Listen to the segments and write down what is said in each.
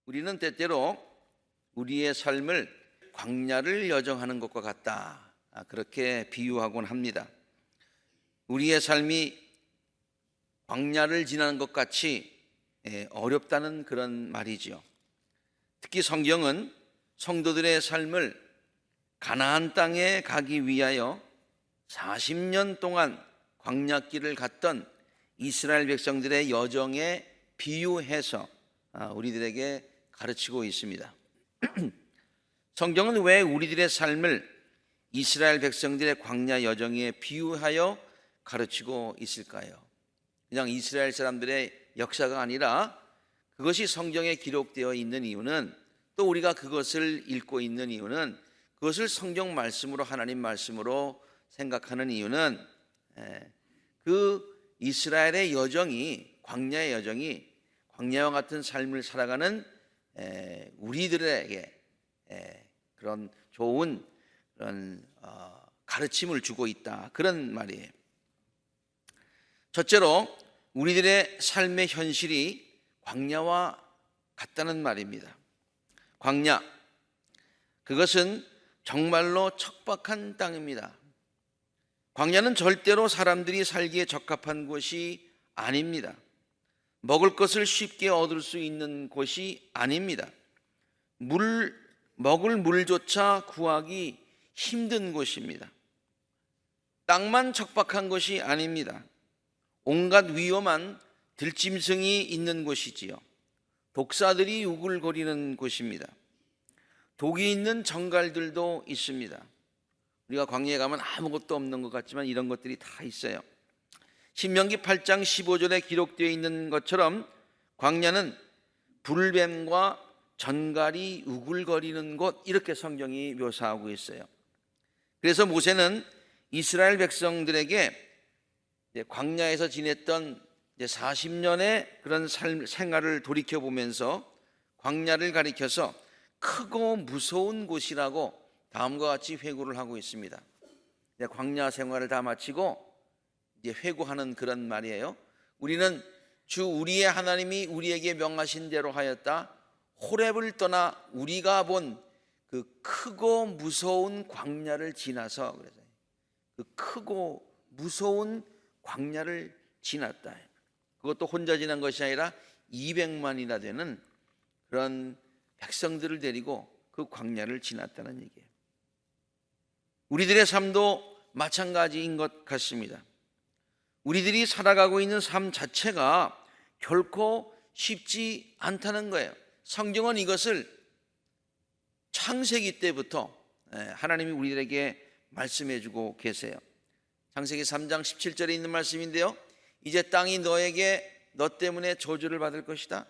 우리는 때때로 우리의 삶을 광야를 여정하는 것과 같다, 그렇게 비유하곤 합니다. 우리의 삶이 광야를 지나는 것 같이 어렵다는 그런 말이지요. 특히 성경은 성도들의 삶을 가나안 땅에 가기 위하여 40년 동안 광야길을 갔던 이스라엘 백성들의 여정에 비유해서 우리들에게 가르치고 있습니다. 성경은 왜 우리들의 삶을 이스라엘 백성들의 광야 여정에 비유하여 가르치고 있을까요? 그냥 이스라엘 사람들의 역사가 아니라 그것이 성경에 기록되어 있는 이유는, 또 우리가 그것을 읽고 있는 이유는, 그것을 성경 말씀으로, 하나님 말씀으로 생각하는 이유는, 그 이스라엘의 여정이, 광야의 여정이 광야와 같은 삶을 살아가는 우리들에게 그런 좋은 그런 가르침을 주고 있다, 그런 말이에요. 첫째로 우리들의 삶의 현실이 광야와 같다는 말입니다. 광야, 그것은 정말로 척박한 땅입니다. 광야는 절대로 사람들이 살기에 적합한 곳이 아닙니다. 먹을 것을 쉽게 얻을 수 있는 곳이 아닙니다. 먹을 물조차 구하기 힘든 곳입니다. 땅만 척박한 것이 아닙니다. 온갖 위험한 들짐승이 있는 곳이지요. 독사들이 우글거리는 곳입니다. 독이 있는 정갈들도 있습니다. 우리가 광야에 가면 아무것도 없는 것 같지만 이런 것들이 다 있어요. 신명기 8장 15절에 기록되어 있는 것처럼 광야는 불뱀과 전갈이 우글거리는 곳, 이렇게 성경이 묘사하고 있어요. 그래서 모세는 이스라엘 백성들에게 광야에서 지냈던 40년의 그런 생활을 돌이켜보면서 광야를 가리켜서 크고 무서운 곳이라고 다음과 같이 회고를 하고 있습니다. 광야 생활을 다 마치고 이제 회고하는 그런 말이에요. 우리는 주 우리의 하나님이 우리에게 명하신 대로 하였다. 호렙을 떠나 우리가 본 그 크고 무서운 광야를 지나서, 그래서 그 크고 무서운 광야를 지났다. 그것도 혼자 지난 것이 아니라 200만이나 되는 그런 백성들을 데리고 그 광야를 지났다는 얘기예요. 우리들의 삶도 마찬가지인 것 같습니다. 우리들이 살아가고 있는 삶 자체가 결코 쉽지 않다는 거예요. 성경은 이것을 창세기 때부터 하나님이 우리들에게 말씀해 주고 계세요. 창세기 3장 17절에 있는 말씀인데요, 이제 땅이 너 때문에 저주를 받을 것이다.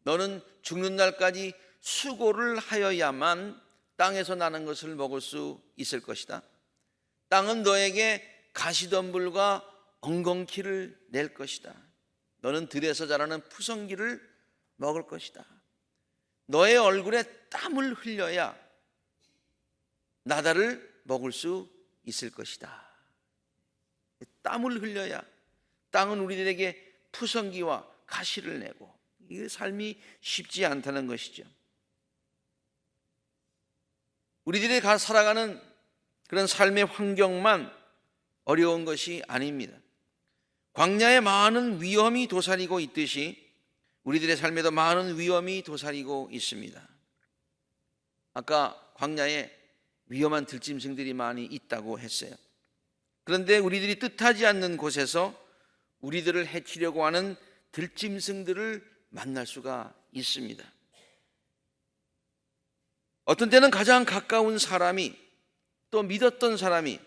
너는 죽는 날까지 수고를 하여야만 땅에서 나는 것을 먹을 수 있을 것이다. 땅은 너에게 가시덤불과 엉겅퀴를 낼 것이다. 너는 들에서 자라는 푸성기를 먹을 것이다. 너의 얼굴에 땀을 흘려야 나다를 먹을 수 있을 것이다. 땀을 흘려야 땅은 우리들에게 푸성기와 가시를 내고, 이 삶이 쉽지 않다는 것이죠. 우리들이 살아가는 그런 삶의 환경만 어려운 것이 아닙니다. 광야에 많은 위험이 도사리고 있듯이 우리들의 삶에도 많은 위험이 도사리고 있습니다. 아까 광야에 위험한 들짐승들이 많이 있다고 했어요. 그런데 우리들이 뜻하지 않는 곳에서 우리들을 해치려고 하는 들짐승들을 만날 수가 있습니다. 어떤 때는 가장 가까운 사람이, 또 믿었던 사람이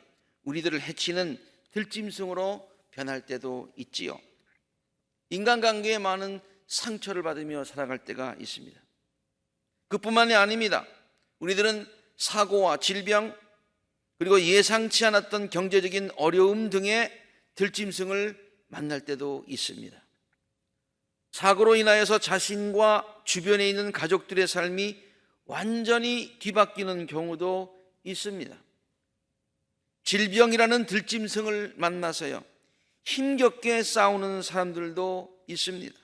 우리들을 해치는 들짐승으로 변할 때도 있지요. 인간관계에 많은 상처를 받으며 살아갈 때가 있습니다. 그뿐만이 아닙니다. 우리들은 사고와 질병, 그리고 예상치 않았던 경제적인 어려움 등의 들짐승을 만날 때도 있습니다. 사고로 인하여서 자신과 주변에 있는 가족들의 삶이 완전히 뒤바뀌는 경우도 있습니다. 질병이라는 들짐승을 만나서요, 힘겹게 싸우는 사람들도 있습니다.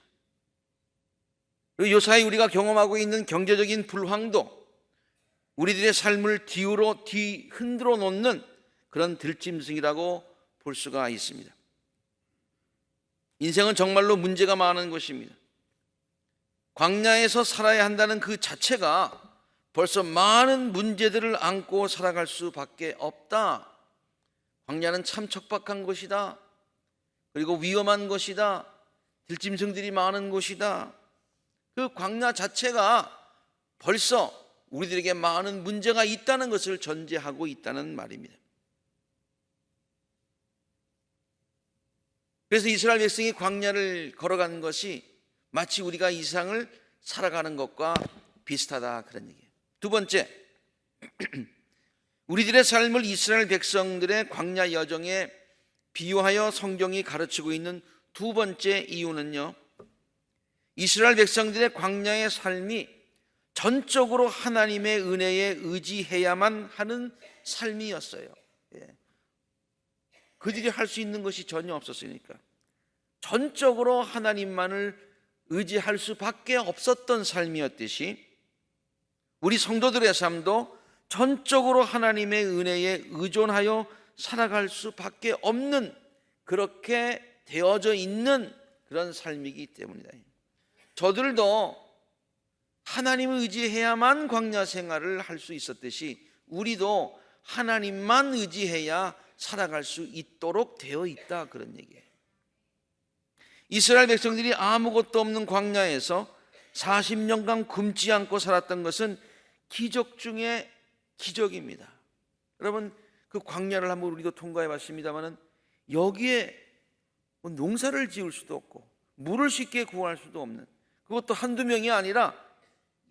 그리고 요사이 우리가 경험하고 있는 경제적인 불황도 우리들의 삶을 흔들어 놓는 그런 들짐승이라고 볼 수가 있습니다. 인생은 정말로 문제가 많은 것입니다. 광야에서 살아야 한다는 그 자체가 벌써 많은 문제들을 안고 살아갈 수밖에 없다. 광야는 참 척박한 곳이다. 그리고 위험한 것이다. 들짐승들이 많은 곳이다. 그 광야 자체가 벌써 우리들에게 많은 문제가 있다는 것을 전제하고 있다는 말입니다. 그래서 이스라엘 백성이 광야를 걸어가는 것이 마치 우리가 이 세상을 살아가는 것과 비슷하다, 그런 얘기예요. 두 번째, 우리들의 삶을 이스라엘 백성들의 광야 여정에 비유하여 성경이 가르치고 있는 두 번째 이유는요, 이스라엘 백성들의 광야의 삶이 전적으로 하나님의 은혜에 의지해야만 하는 삶이었어요. 그들이 할 수 있는 것이 전혀 없었으니까 전적으로 하나님만을 의지할 수밖에 없었던 삶이었듯이 우리 성도들의 삶도 전적으로 하나님의 은혜에 의존하여 살아갈 수밖에 없는, 그렇게 되어져 있는 그런 삶이기 때문이다. 저들도 하나님을 의지해야만 광야 생활을 할 수 있었듯이 우리도 하나님만 의지해야 살아갈 수 있도록 되어 있다, 그런 얘기예요. 이스라엘 백성들이 아무것도 없는 광야에서 40년간 굶지 않고 살았던 것은 기적 중에 기적입니다. 여러분, 그 광야를 한번 우리도 통과해 봤습니다만 여기에 농사를 지을 수도 없고 물을 쉽게 구할 수도 없는, 그것도 한두 명이 아니라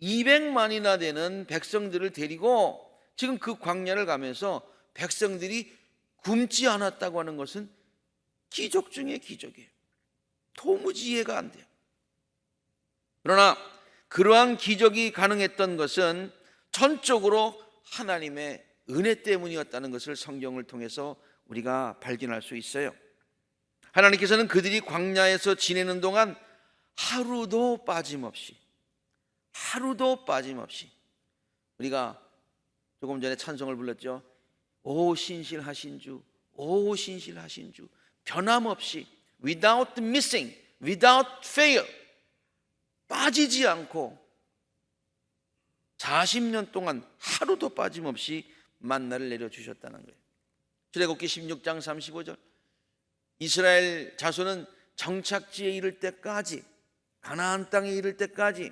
200만이나 되는 백성들을 데리고 지금 그 광야를 가면서 백성들이 굶지 않았다고 하는 것은 기적 중에 기적이에요. 도무지 이해가 안 돼요. 그러나 그러한 기적이 가능했던 것은 전적으로 하나님의 은혜 때문이었다는 것을 성경을 통해서 우리가 발견할 수 있어요. 하나님께서는 그들이 광야에서 지내는 동안 하루도 빠짐없이 우리가 조금 전에 찬송을 불렀죠. 오 신실하신 주, 오 신실하신 주, 변함없이 without missing, without fail, 빠지지 않고 40년 동안 하루도 빠짐없이 만나를 내려주셨다는 거예요. 출애굽기 16장 35절, 이스라엘 자손은 정착지에 이를 때까지, 가나안 땅에 이를 때까지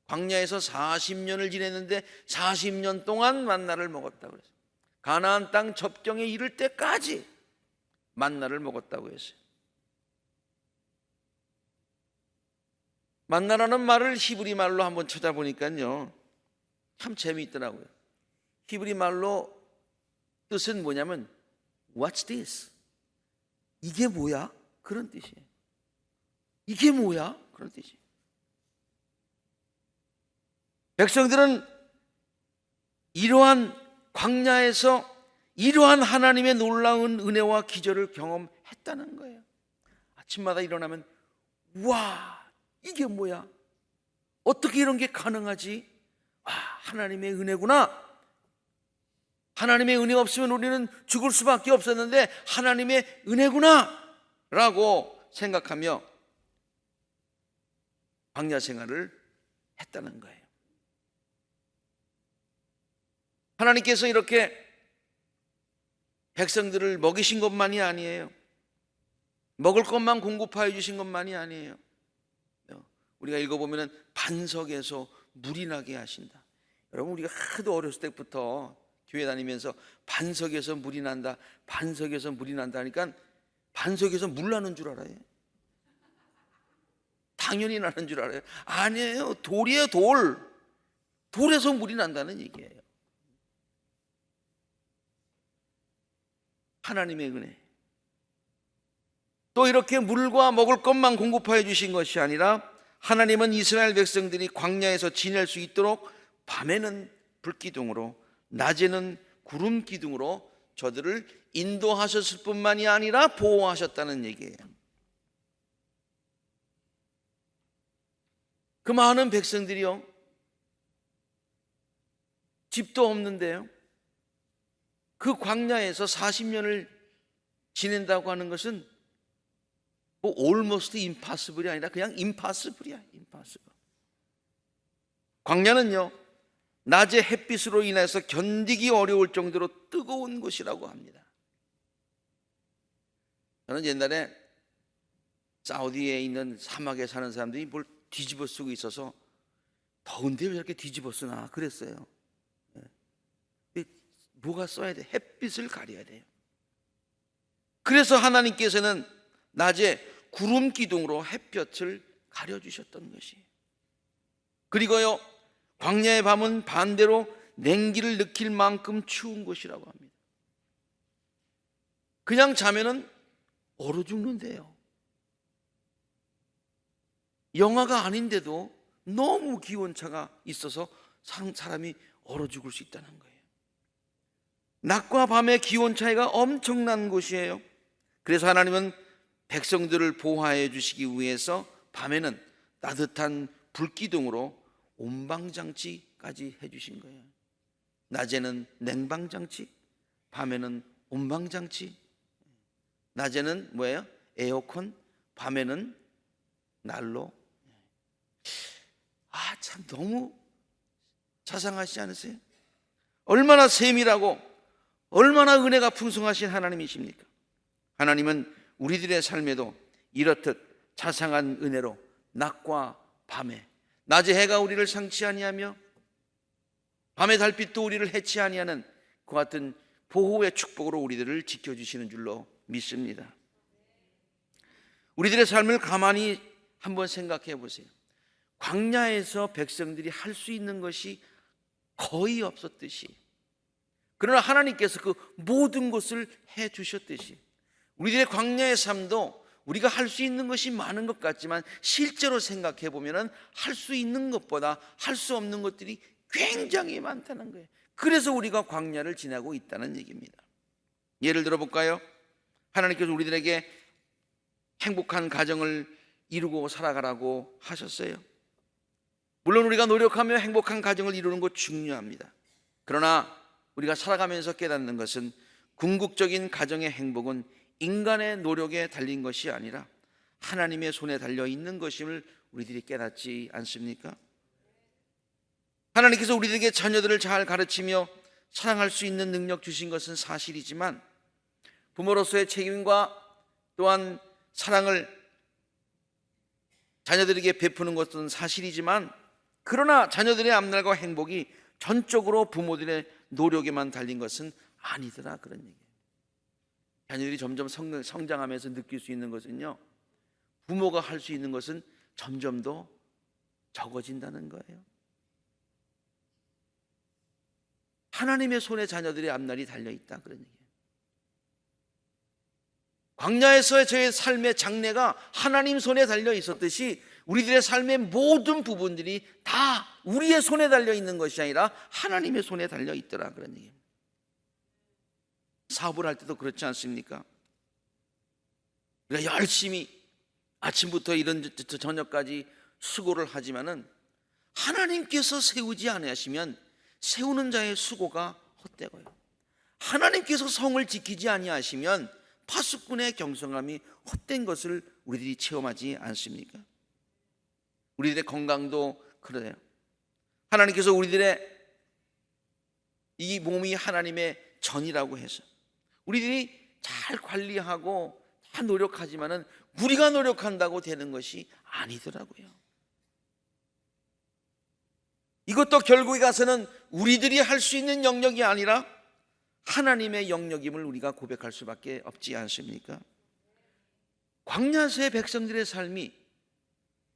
광야에서 40년을 지냈는데 40년 동안 만나를 먹었다고 그랬어요. 가나안 땅 접경에 이를 때까지 만나를 먹었다고 했어요. 만나라는 말을 히브리 말로 한번 찾아보니까요, 참 재미있더라고요. 히브리 말로 뜻은 뭐냐면 What's this? 이게 뭐야? 그런 뜻이에요. 이게 뭐야? 그런 뜻이에요. 백성들은 이러한 광야에서 이러한 하나님의 놀라운 은혜와 기적을 경험했다는 거예요. 아침마다 일어나면 와, 이게 뭐야? 어떻게 이런 게 가능하지? 와, 하나님의 은혜구나. 하나님의 은혜 없으면 우리는 죽을 수밖에 없었는데 하나님의 은혜구나 라고 생각하며 광야 생활을 했다는 거예요. 하나님께서 이렇게 백성들을 먹이신 것만이 아니에요. 먹을 것만 공급하여 주신 것만이 아니에요. 우리가 읽어보면 반석에서 물이 나게 하신다. 여러분, 우리가 하도 어렸을 때부터 교회 다니면서 반석에서 물이 난다, 반석에서 물이 난다 하니까 반석에서 물 나는 줄 알아요. 당연히 나는 줄 알아요. 아니에요. 돌이에요, 돌. 돌에서 물이 난다는 얘기예요. 하나님의 은혜. 또 이렇게 물과 먹을 것만 공급하여 주신 것이 아니라 하나님은 이스라엘 백성들이 광야에서 지낼 수 있도록 밤에는 불기둥으로, 낮에는 구름 기둥으로 저들을 인도하셨을 뿐만이 아니라 보호하셨다는 얘기예요. 그 많은 백성들이요, 집도 없는데요, 그 광야에서 40년을 지낸다고 하는 것은 뭐 almost impossible이 아니라 그냥 impossible이야. impossible. 광야는요, 낮의 햇빛으로 인해서 견디기 어려울 정도로 뜨거운 곳이라고 합니다. 저는 옛날에 사우디에 있는 사막에 사는 사람들이 뭘 뒤집어 쓰고 있어서 더운데 왜 저렇게 뒤집어 쓰나 그랬어요. 뭐가 써야 돼? 햇빛을 가려야 돼요. 그래서 하나님께서는 낮에 구름 기둥으로 햇볕을 가려주셨던 것이에요. 그리고요, 광야의 밤은 반대로 냉기를 느낄 만큼 추운 곳이라고 합니다. 그냥 자면은 얼어 죽는데요. 영하가 아닌데도 너무 기온차가 있어서 사람이 얼어 죽을 수 있다는 거예요. 낮과 밤의 기온 차이가 엄청난 곳이에요. 그래서 하나님은 백성들을 보호해 주시기 위해서 밤에는 따뜻한 불기둥으로 온방장치까지 해주신 거예요. 낮에는 냉방장치, 밤에는 온방장치. 낮에는 뭐예요? 에어컨, 밤에는 난로. 참 너무 자상하시지 않으세요? 얼마나 세밀하고 얼마나 은혜가 풍성하신 하나님이십니까? 하나님은 우리들의 삶에도 이렇듯 자상한 은혜로 낮과 밤에, 낮에 해가 우리를 상치 아니하며 밤의 달빛도 우리를 해치 아니하는 그 같은 보호의 축복으로 우리들을 지켜주시는 줄로 믿습니다. 우리들의 삶을 가만히 한번 생각해 보세요. 광야에서 백성들이 할 수 있는 것이 거의 없었듯이, 그러나 하나님께서 그 모든 것을 해 주셨듯이 우리들의 광야의 삶도 우리가 할 수 있는 것이 많은 것 같지만 실제로 생각해 보면 할 수 있는 것보다 할 수 없는 것들이 굉장히 많다는 거예요. 그래서 우리가 광야를 지나고 있다는 얘기입니다. 예를 들어 볼까요? 하나님께서 우리들에게 행복한 가정을 이루고 살아가라고 하셨어요. 물론 우리가 노력하며 행복한 가정을 이루는 것 중요합니다. 그러나 우리가 살아가면서 깨닫는 것은 궁극적인 가정의 행복은 인간의 노력에 달린 것이 아니라 하나님의 손에 달려 있는 것임을 우리들이 깨닫지 않습니까? 하나님께서 우리들에게 자녀들을 잘 가르치며 사랑할 수 있는 능력 주신 것은 사실이지만 부모로서의 책임과 또한 사랑을 자녀들에게 베푸는 것은 사실이지만, 그러나 자녀들의 앞날과 행복이 전적으로 부모들의 노력에만 달린 것은 아니더라, 그런 얘기예요. 자녀들이 점점 성장하면서 느낄 수 있는 것은요, 부모가 할 수 있는 것은 점점 더 적어진다는 거예요. 하나님의 손에 자녀들의 앞날이 달려있다, 그런 얘기예요. 광야에서의 저의 삶의 장래가 하나님 손에 달려 있었듯이 우리들의 삶의 모든 부분들이 다 우리의 손에 달려 있는 것이 아니라 하나님의 손에 달려 있더라, 그런 얘기입니다. 사업을 할 때도 그렇지 않습니까? 우리가 열심히 아침부터 이런 저녁까지 수고를 하지만은 하나님께서 세우지 아니하시면 세우는 자의 수고가 헛되고요, 하나님께서 성을 지키지 아니하시면 파수꾼의 경성함이 헛된 것을 우리들이 체험하지 않습니까? 우리들의 건강도 그래요. 하나님께서 우리들의 이 몸이 하나님의 전이라고 해서 우리들이 잘 관리하고 다 노력하지만은 우리가 노력한다고 되는 것이 아니더라고요. 이것도 결국에 가서는 우리들이 할 수 있는 영역이 아니라 하나님의 영역임을 우리가 고백할 수밖에 없지 않습니까? 광야서의 백성들의 삶이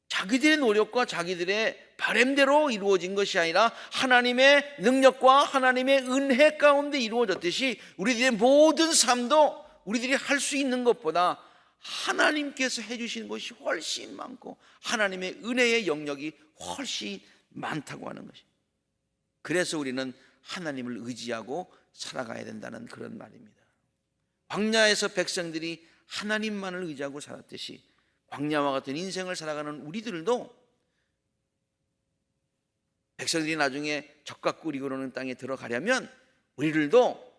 자기들의 노력과 자기들의 바램대로 이루어진 것이 아니라 하나님의 능력과 하나님의 은혜 가운데 이루어졌듯이 우리들의 모든 삶도 우리들이 할 수 있는 것보다 하나님께서 해주시는 것이 훨씬 많고 하나님의 은혜의 영역이 훨씬 많다고 하는 것입니다. 그래서 우리는 하나님을 의지하고 살아가야 된다는 그런 말입니다. 광야에서 백성들이 하나님만을 의지하고 살았듯이 광야와 같은 인생을 살아가는 우리들도 백성들이 나중에 적과 꿀이 흐르는 땅에 들어가려면, 우리들도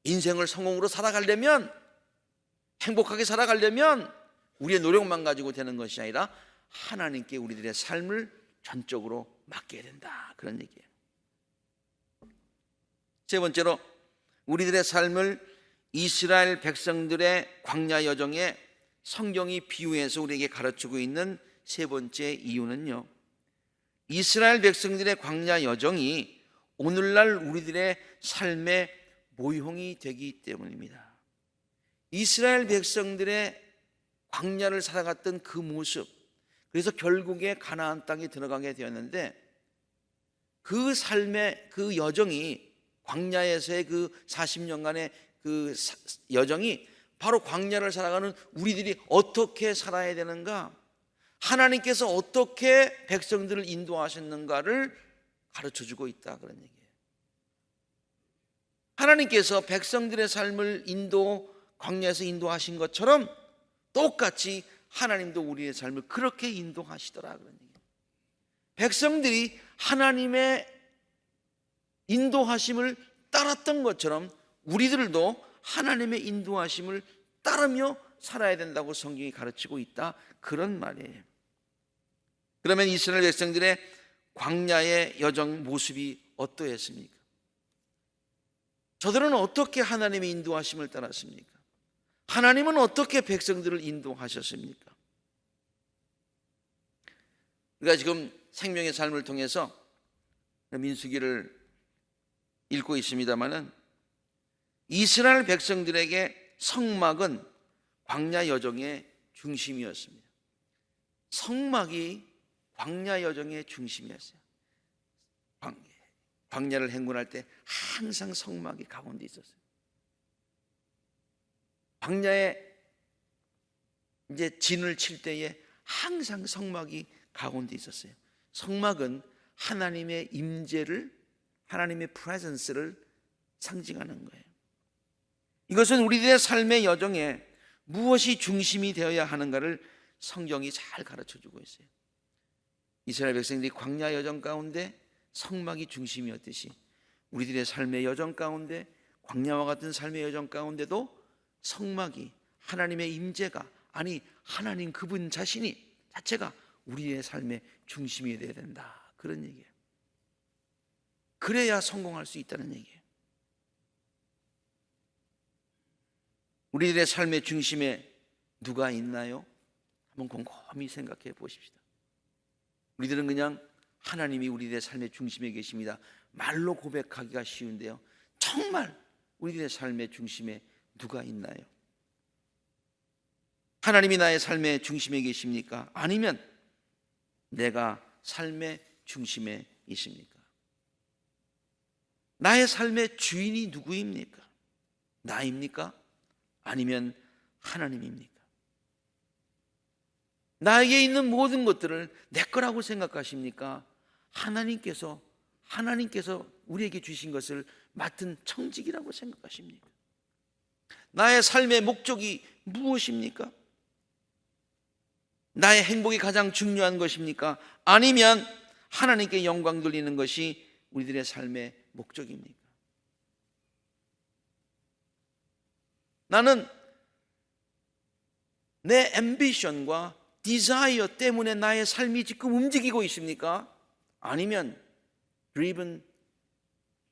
인생을 성공으로 살아가려면, 행복하게 살아가려면 우리의 노력만 가지고 되는 것이 아니라 하나님께 우리들의 삶을 전적으로 맡겨야 된다, 그런 얘기예요. 세 번째로, 우리들의 삶을 이스라엘 백성들의 광야 여정에 성경이 비유해서 우리에게 가르치고 있는 세 번째 이유는요, 이스라엘 백성들의 광야 여정이 오늘날 우리들의 삶의 모형이 되기 때문입니다. 이스라엘 백성들의 광야를 살아갔던 그 모습, 그래서 결국에 가나안 땅에 들어가게 되었는데, 그 삶의 그 여정이, 광야에서의 그 40년간의 그 여정이 바로 광야를 살아가는 우리들이 어떻게 살아야 되는가, 하나님께서 어떻게 백성들을 인도하셨는가를 가르쳐주고 있다, 그런 얘기예요. 하나님께서 백성들의 삶을 광야에서 인도하신 것처럼 똑같이 하나님도 우리의 삶을 그렇게 인도하시더라, 그런 얘기예요. 백성들이 하나님의 인도하심을 따랐던 것처럼 우리들도 하나님의 인도하심을 따르며 살아야 된다고 성경이 가르치고 있다, 그런 말이에요. 그러면 이스라엘 백성들의 광야의 여정 모습이 어떠했습니까? 저들은 어떻게 하나님의 인도하심을 따랐습니까? 하나님은 어떻게 백성들을 인도하셨습니까? 우리가 지금 생명의 삶을 통해서 민수기를 읽고 있습니다마는, 이스라엘 백성들에게 성막은 광야 여정의 중심이었습니다. 성막이 광야 여정의 중심이었어요. 광야를 행군할 때 항상 성막이 가운데 있었어요. 광야에 이제 진을 칠 때에 항상 성막이 가운데 있었어요. 성막은 하나님의 임재를, 하나님의 프레젠스를 상징하는 거예요. 이것은 우리들의 삶의 여정에 무엇이 중심이 되어야 하는가를 성경이 잘 가르쳐주고 있어요. 이스라엘 백성들이 광야 여정 가운데 성막이 중심이었듯이, 우리들의 삶의 여정 가운데, 광야와 같은 삶의 여정 가운데도 성막이, 하나님의 임재가, 아니 하나님 그분 자체가 우리의 삶의 중심이 되어야 된다, 그런 얘기예요. 그래야 성공할 수 있다는 얘기예요. 우리들의 삶의 중심에 누가 있나요? 한번 곰곰이 생각해 보십시다. 우리들은 그냥 하나님이 우리들의 삶의 중심에 계십니다, 말로 고백하기가 쉬운데요, 정말 우리들의 삶의 중심에 누가 있나요? 하나님이 나의 삶의 중심에 계십니까? 아니면 내가 삶의 중심에 있습니까? 나의 삶의 주인이 누구입니까? 나입니까? 아니면 하나님입니까? 나에게 있는 모든 것들을 내 거라고 생각하십니까? 하나님께서 우리에게 주신 것을 맡은 청직이라고 생각하십니까? 나의 삶의 목적이 무엇입니까? 나의 행복이 가장 중요한 것입니까? 아니면 하나님께 영광 돌리는 것이 우리들의 삶의 목적입니까? 나는 내 앰비션과 디자이어 때문에 나의 삶이 지금 움직이고 있습니까? 아니면 driven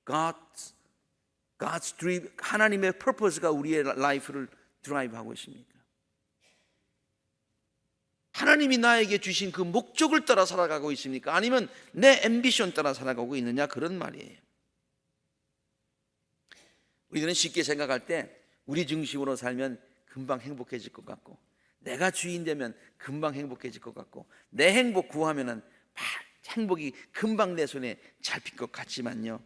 God's driven, 하나님의 purpose가 우리의 라이프를 드라이브하고 있습니까? 하나님이 나에게 주신 그 목적을 따라 살아가고 있습니까? 아니면 내 앰비션 따라 살아가고 있느냐, 그런 말이에요. 우리들은 쉽게 생각할 때 우리 중심으로 살면 금방 행복해질 것 같고, 내가 주인 되면 금방 행복해질 것 같고, 내 행복 구하면은 행복이 금방 내 손에 잡힐 것 같지만요,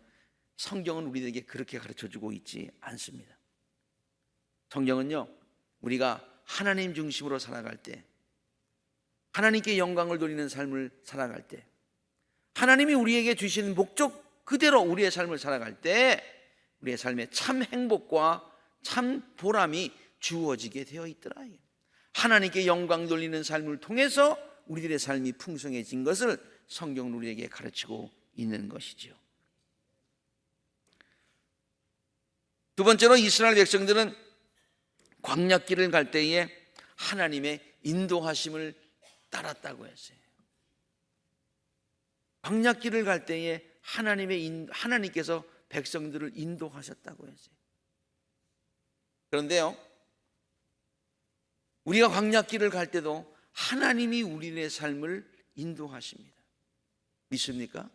성경은 우리에게 그렇게 가르쳐주고 있지 않습니다. 성경은요, 우리가 하나님 중심으로 살아갈 때, 하나님께 영광을 돌리는 삶을 살아갈 때, 하나님이 우리에게 주신 목적 그대로 우리의 삶을 살아갈 때 우리의 삶에 참 행복과 참 보람이 주어지게 되어 있더라. 하나님께 영광 돌리는 삶을 통해서 우리들의 삶이 풍성해진 것을 성경은 우리에게 가르치고 있는 것이죠. 두 번째로 이스라엘 백성들은 광야길을 갈 때에 하나님의 인도하심을 따랐다고 했어요. 광야길을 갈 때에 하나님께서 백성들을 인도하셨다고 했어요. 그런데요, 우리가 광야길을 갈 때도 하나님이 우리의 삶을 인도하십니다. 믿습니까?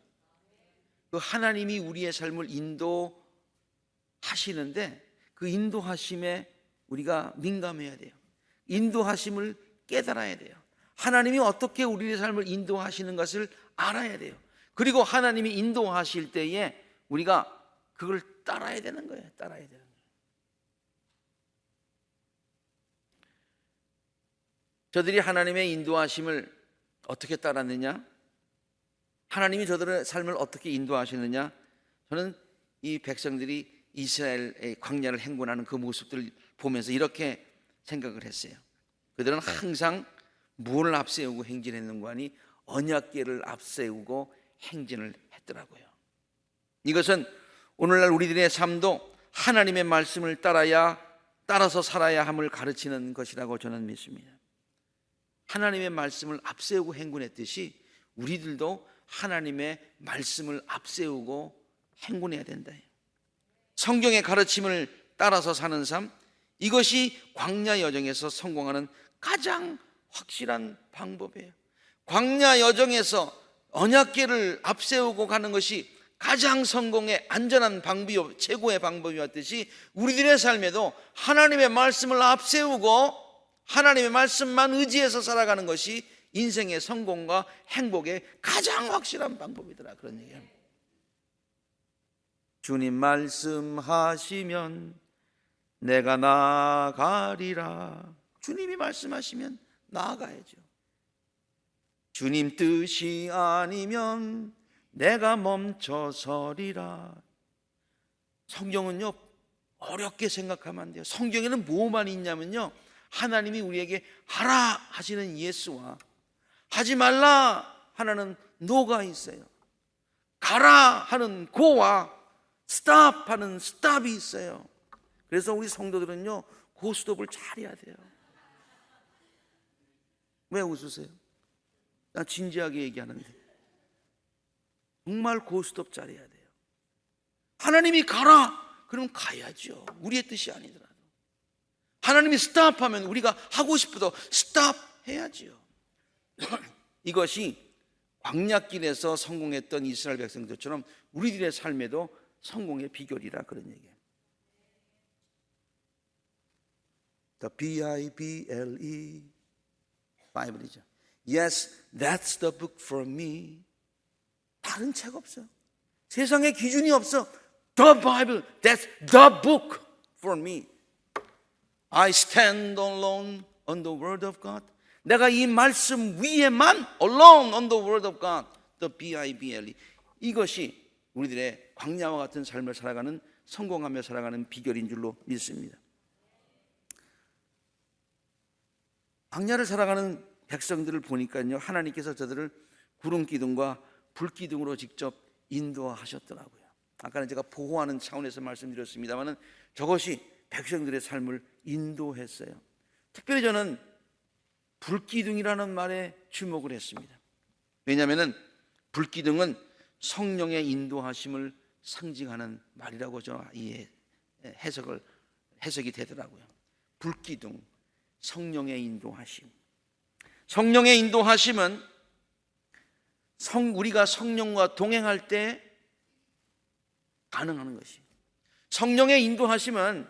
그 하나님이 우리의 삶을 인도하시는데 그 인도하심에 우리가 민감해야 돼요. 인도하심을 깨달아야 돼요. 하나님이 어떻게 우리의 삶을 인도하시는 것을 알아야 돼요. 그리고 하나님이 인도하실 때에 우리가 그걸 따라야 되는 거예요. 따라야 되는 거예요. 저들이 하나님의 인도하심을 어떻게 따랐느냐? 하나님이 저들의 삶을 어떻게 인도하시느냐? 저는 이 백성들이 이스라엘의 광야를 행군하는 그 모습들을 보면서 이렇게 생각을 했어요. 그들은 항상 무엇을 앞세우고 행진했는가 하니 언약궤를 앞세우고 행진을 했더라고요. 이것은 오늘날 우리들의 삶도 하나님의 말씀을 따라서 살아야 함을 가르치는 것이라고 저는 믿습니다. 하나님의 말씀을 앞세우고 행군했듯이 우리들도 하나님의 말씀을 앞세우고 행군해야 된다. 성경의 가르침을 따라서 사는 삶, 이것이 광야 여정에서 성공하는 가장 확실한 방법이에요. 광야 여정에서 언약궤를 앞세우고 가는 것이 가장 성공의 안전한 방법이요, 최고의 방법이었듯이 우리들의 삶에도 하나님의 말씀을 앞세우고 하나님의 말씀만 의지해서 살아가는 것이 인생의 성공과 행복의 가장 확실한 방법이더라, 그런 얘기합니다. 주님 말씀하시면 내가 나아가리라. 주님이 말씀하시면 나아가야죠. 주님 뜻이 아니면 내가 멈춰서리라. 성경은요, 어렵게 생각하면 안 돼요. 성경에는 뭐만 있냐면요, 하나님이 우리에게 하라 하시는 예스와 하지 말라 하는 노가 있어요. 가라 하는 고와 스탑 하는 스탑이 있어요. 그래서 우리 성도들은요, 고스톱을 잘해야 돼요. 왜 웃으세요? 나 진지하게 얘기하는데 정말 고스톱 잘해야 돼요. 하나님이 가라 그러면 가야죠. 우리의 뜻이 아니더라도. 하나님이 스탑하면 우리가 하고 싶어도 스탑해야지요. 이것이 광야길에서 성공했던 이스라엘 백성들처럼 우리들의 삶에도 성공의 비결이라 그런 얘기예요. The Bible, 바이블이죠. Yes, that's the book for me. 다른 책 없어. 세상에 기준이 없어. The Bible, that's the book for me. I stand alone on the word of God. 내가 이 말씀 위에만 alone on the word of God. The Bible. 이것이 우리들의 광야와 같은 삶을 살아가는, 성공하며 살아가는 비결인 줄로 믿습니다. 광야를 살아가는 백성들을 보니까요, 하나님께서 저들을 구름 기둥과 불 기둥으로 직접 인도하셨더라고요. 아까는 제가 보호하는 차원에서 말씀드렸습니다만은 저것이 백성들의 삶을 인도했어요. 특별히 저는 불기둥이라는 말에 주목을 했습니다. 왜냐하면 불기둥은 성령의 인도하심을 상징하는 말이라고 해석이 되더라고요. 불기둥, 성령의 인도하심. 성령의 인도하심은 우리가 성령과 동행할 때 가능한 것이. 성령의 인도하심은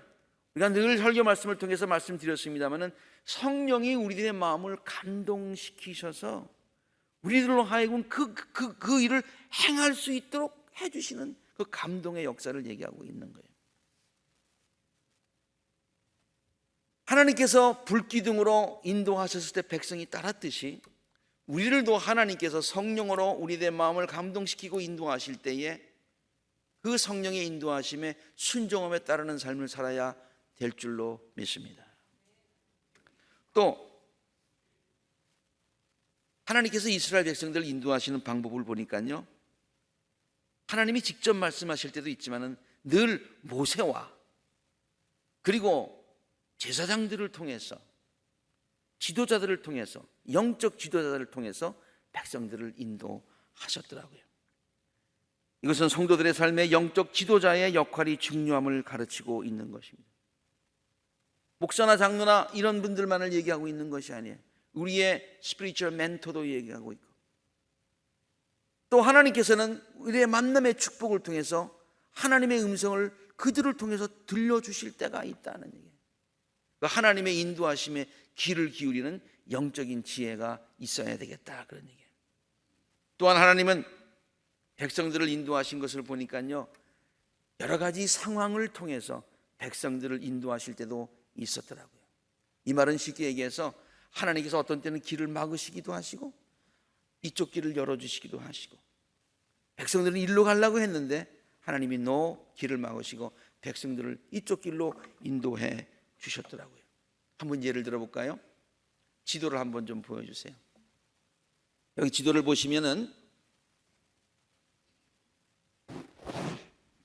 우리가 늘 설교 말씀을 통해서 말씀드렸습니다마는 성령이 우리들의 마음을 감동시키셔서 우리들로 하여금 그 일을 행할 수 있도록 해주시는 그 감동의 역사를 얘기하고 있는 거예요. 하나님께서 불기둥으로 인도하셨을 때 백성이 따랐듯이 우리들도 하나님께서 성령으로 우리들의 마음을 감동시키고 인도하실 때에 그 성령의 인도하심에 순종함에 따르는 삶을 살아야 될 줄로 믿습니다. 또 하나님께서 이스라엘 백성들을 인도하시는 방법을 보니까요, 하나님이 직접 말씀하실 때도 있지만은 늘 모세와 그리고 제사장들을 통해서, 지도자들을 통해서, 영적 지도자들을 통해서 백성들을 인도하셨더라고요. 이것은 성도들의 삶의 영적 지도자의 역할이 중요함을 가르치고 있는 것입니다. 목사나 장로나 이런 분들만을 얘기하고 있는 것이 아니에요. 우리의 스피리추얼 멘토도 얘기하고 있고, 또 하나님께서는 우리의 만남의 축복을 통해서 하나님의 음성을 그들을 통해서 들려주실 때가 있다는 얘기예요. 하나님의 인도하심에 귀를 기울이는 영적인 지혜가 있어야 되겠다, 그런 얘기예요. 또한 하나님은 백성들을 인도하신 것을 보니까요, 여러 가지 상황을 통해서 백성들을 인도하실 때도 있었더라고요. 이 말은 쉽게 얘기해서 하나님께서 어떤 때는 길을 막으시기도 하시고 이쪽 길을 열어주시기도 하시고, 백성들은 일로 가려고 했는데 하나님이 길을 막으시고 백성들을 이쪽 길로 인도해 주셨더라고요. 한번 예를 들어볼까요? 지도를 한번 좀 보여주세요. 여기 지도를 보시면은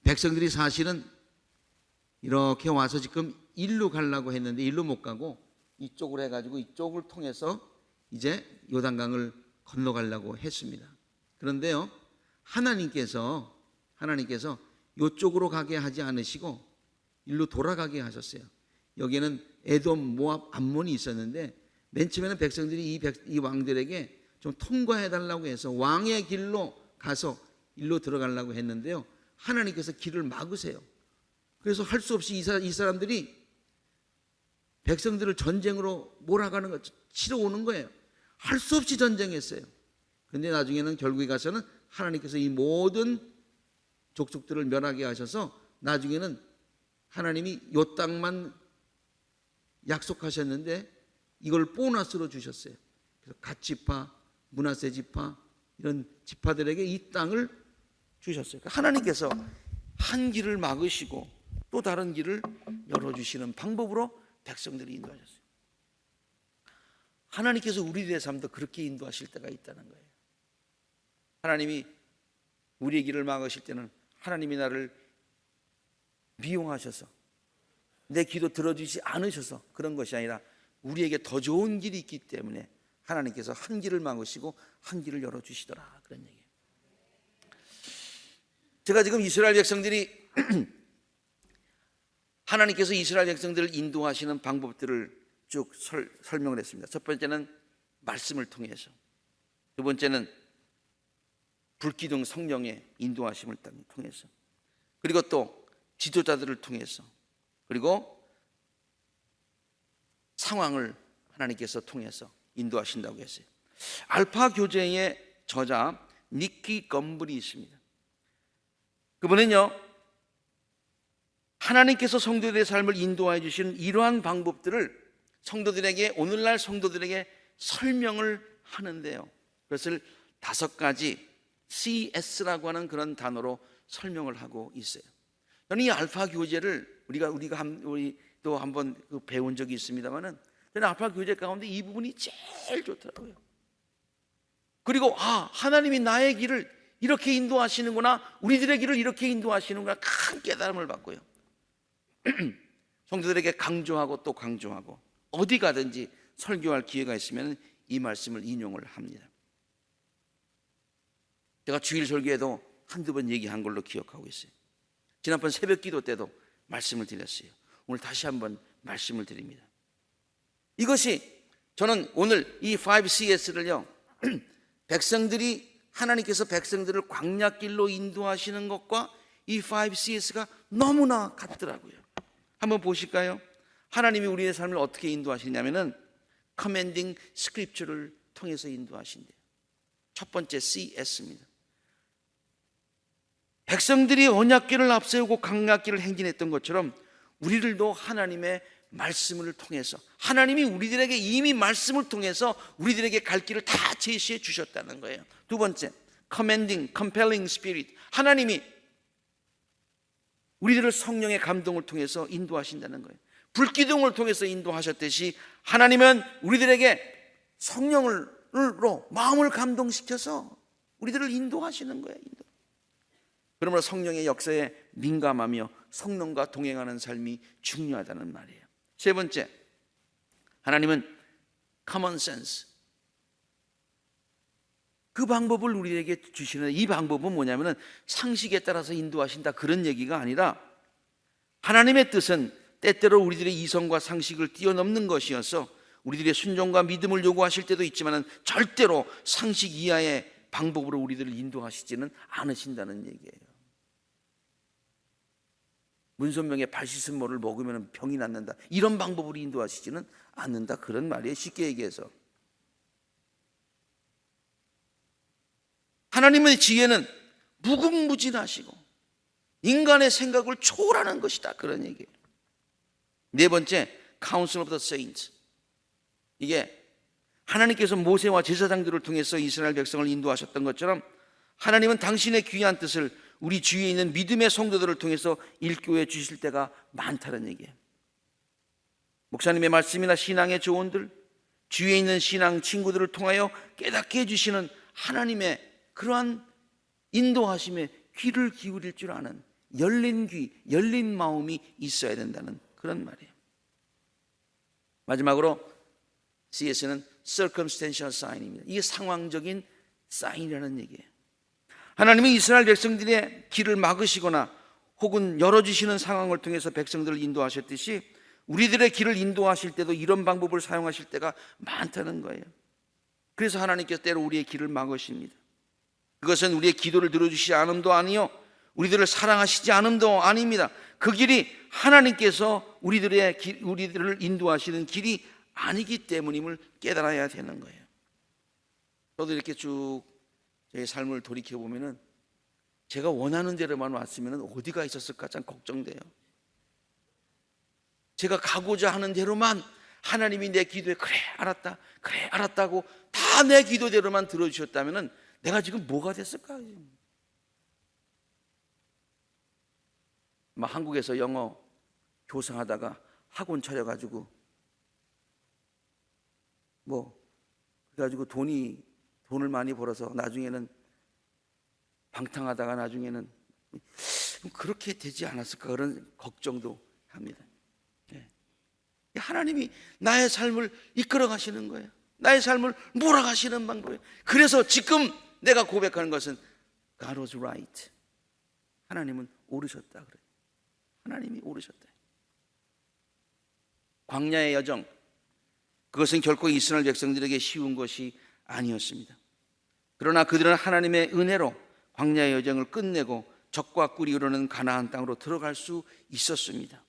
백성들이 사실은 이렇게 와서 지금 일로 가려고 했는데 일로 못 가고 이쪽으로 해가지고 이쪽을 통해서 이제 요단강을 건너가려고 했습니다. 그런데요, 하나님께서 이쪽으로 가게 하지 않으시고 일로 돌아가게 하셨어요. 여기에는 에돔, 모압, 암몬이 있었는데 맨 처음에는 백성들이 이 왕들에게 좀 통과해달라고 해서 왕의 길로 가서 일로 들어가려고 했는데요, 하나님께서 길을 막으세요. 그래서 할 수 없이 이 사람들이 백성들을 전쟁으로 몰아가는 거 치러 오는 거예요. 할 수 없이 전쟁했어요. 그런데 나중에는 결국에 가서는 하나님께서 이 모든 족속들을 멸하게 하셔서 나중에는 하나님이 이 땅만 약속하셨는데 이걸 보너스로 주셨어요. 그래서 갓 지파, 므낫세 지파 이런 지파들에게 이 땅을 주셨어요. 하나님께서 한 길을 막으시고 또 다른 길을 열어주시는 방법으로 백성들이 인도하셨어요. 하나님께서 우리들의 삶도 그렇게 인도하실 때가 있다는 거예요. 하나님이 우리의 길을 막으실 때는 하나님이 나를 미용하셔서 내 기도 들어주지 않으셔서 그런 것이 아니라 우리에게 더 좋은 길이 있기 때문에 하나님께서 한 길을 막으시고 한 길을 열어주시더라, 그런 얘기예요. 제가 지금 이스라엘 백성들이 하나님께서 이스라엘 백성들을 인도하시는 방법들을 쭉 설명을 했습니다. 첫 번째는 말씀을 통해서, 두 번째는 불기둥 성령의 인도하심을 통해서, 그리고 또 지도자들을 통해서, 그리고 상황을 하나님께서 통해서 인도하신다고 했어요. 알파 교재의 저자 니키 검블이 있습니다. 그분은요, 하나님께서 성도들의 삶을 인도해 주시는 이러한 방법들을 성도들에게, 오늘날 성도들에게 설명을 하는데요, 그것을 5가지 CS라고 하는 그런 단어로 설명을 하고 있어요. 저는 이 알파 교재를 우리도 한번 배운 적이 있습니다만은, 저는 알파 교재 가운데 이 부분이 제일 좋더라고요. 그리고 하나님이 나의 길을 이렇게 인도하시는구나, 우리들의 길을 이렇게 인도하시는구나, 큰 깨달음을 받고요. 성도들에게 강조하고 또 강조하고, 어디 가든지 설교할 기회가 있으면 이 말씀을 인용을 합니다. 제가 주일 설교에도 한두 번 얘기한 걸로 기억하고 있어요. 지난번 새벽 기도 때도 말씀을 드렸어요. 오늘 다시 한번 말씀을 드립니다. 이것이 저는 오늘 이 5CS를요 하나님께서 백성들을 광야길로 인도하시는 것과 이 5CS가 너무나 같더라고요. 한번 보실까요? 하나님이 우리의 삶을 어떻게 인도하시냐면은 커맨딩 스크립처를 통해서 인도하신대요. 첫 번째 CS입니다. 백성들이 언약궤를 앞세우고 광야길을 행진했던 것처럼 우리들도 하나님의 말씀을 통해서, 하나님이 우리들에게 이미 말씀을 통해서 우리들에게 갈 길을 다 제시해 주셨다는 거예요. 두 번째, commanding, compelling spirit. 하나님이 우리들을 성령의 감동을 통해서 인도하신다는 거예요. 불기둥을 통해서 인도하셨듯이 하나님은 우리들에게 성령으로 마음을 감동시켜서 우리들을 인도하시는 거예요. 그러므로 성령의 역사에 민감하며 성령과 동행하는 삶이 중요하다는 말이에요. 세 번째, 하나님은 common sense, 그 방법을 우리에게 주시는, 이 방법은 뭐냐면은 상식에 따라서 인도하신다 그런 얘기가 아니라, 하나님의 뜻은 때때로 우리들의 이성과 상식을 뛰어넘는 것이어서 우리들의 순종과 믿음을 요구하실 때도 있지만은 절대로 상식 이하의 방법으로 우리들을 인도하시지는 않으신다는 얘기예요. 문선명의 발 씻은 모를 먹으면 병이 낫는다, 이런 방법으로 인도하시지는 않는다 그런 말이에요. 쉽게 얘기해서 하나님의 지혜는 무궁무진하시고 인간의 생각을 초월하는 것이다 그런 얘기예요. 네 번째, Council of the Saints, 이게 하나님께서 모세와 제사장들을 통해서 이스라엘 백성을 인도하셨던 것처럼 하나님은 당신의 귀한 뜻을 우리 주위에 있는 믿음의 성도들을 통해서 일교해 주실 때가 많다는 얘기예요. 목사님의 말씀이나 신앙의 조언들, 주위에 있는 신앙 친구들을 통하여 깨닫게 해주시는 하나님의 그러한 인도하심에 귀를 기울일 줄 아는 열린 귀, 열린 마음이 있어야 된다는 그런 말이에요. 마지막으로 CS는 circumstantial sign입니다. 이게 상황적인 사인이라는 얘기예요. 하나님은 이스라엘 백성들의 길을 막으시거나 혹은 열어주시는 상황을 통해서 백성들을 인도하셨듯이 우리들의 길을 인도하실 때도 이런 방법을 사용하실 때가 많다는 거예요. 그래서 하나님께서 때로 우리의 길을 막으십니다. 그것은 우리의 기도를 들어주시지 않음도 아니요, 우리들을 사랑하시지 않음도 아닙니다. 그 길이 하나님께서 우리들을 인도하시는 길이 아니기 때문임을 깨달아야 되는 거예요. 저도 이렇게 쭉 제 삶을 돌이켜보면은 제가 원하는 대로만 왔으면 어디가 있었을까 참 걱정돼요. 제가 가고자 하는 대로만 하나님이 내 기도에 그래 알았다, 그래 알았다고 다 내 기도대로만 들어주셨다면 내가 지금 뭐가 됐을까? 한국에서 영어 교사하다가 학원 차려가지고 그래가지고 돈을 많이 벌어서 나중에는 방탕하다가 나중에는 그렇게 되지 않았을까 그런 걱정도 합니다. 하나님이 나의 삶을 이끌어 가시는 거예요. 나의 삶을 몰아가시는 방법이에요. 그래서 지금 내가 고백하는 것은 God was right, 하나님은 옳으셨다 그래요. 하나님이 옳으셨다. 광야의 여정, 그것은 결코 이스라엘 백성들에게 쉬운 것이 아니었습니다. 그러나 그들은 하나님의 은혜로 광야의 여정을 끝내고 적과 꿀이 흐르는 가나안 땅으로 들어갈 수 있었습니다.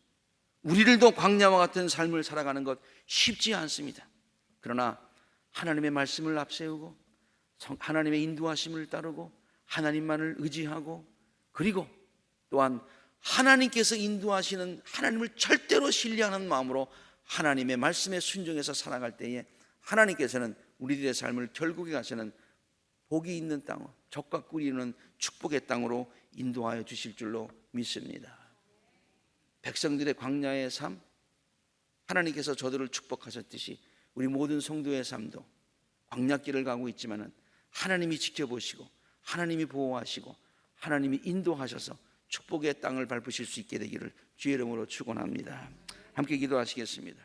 우리들도 광야와 같은 삶을 살아가는 것 쉽지 않습니다. 그러나 하나님의 말씀을 앞세우고 하나님의 인도하심을 따르고 하나님만을 의지하고, 그리고 또한 하나님께서 인도하시는 하나님을 절대로 신뢰하는 마음으로 하나님의 말씀에 순종해서 살아갈 때에 하나님께서는 우리들의 삶을 결국에 가서는 복이 있는 땅, 적과 꿀이 있는 축복의 땅으로 인도하여 주실 줄로 믿습니다. 백성들의 광야의 삶, 하나님께서 저들을 축복하셨듯이 우리 모든 성도의 삶도 광야길을 가고 있지만은 하나님이 지켜보시고 하나님이 보호하시고 하나님이 인도하셔서 축복의 땅을 밟으실 수 있게 되기를 주의 이름으로 축원합니다. 함께 기도하시겠습니다.